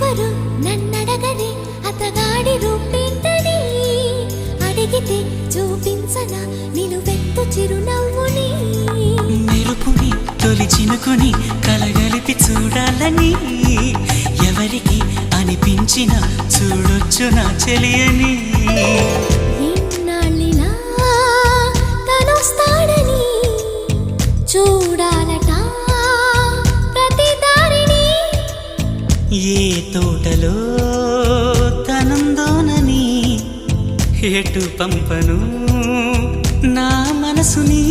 ఎవరు నన్నడగని అతగాడి రూపేంటని అడిగితే చూపించనా నిలువెత్తు చిరునవ్వుని మెరుపుని తొలి చినుకుని కలగలిపి చూడాలని ఎవరికి అనిపించిన చూడొచ్చు నా చెలియని ఇన్నాళ్ళిలా తనొస్తాడని చూడాలట ప్రతి దారిని ఏ తోటలో తనందోనని ఎటు పంపను నా మనసుని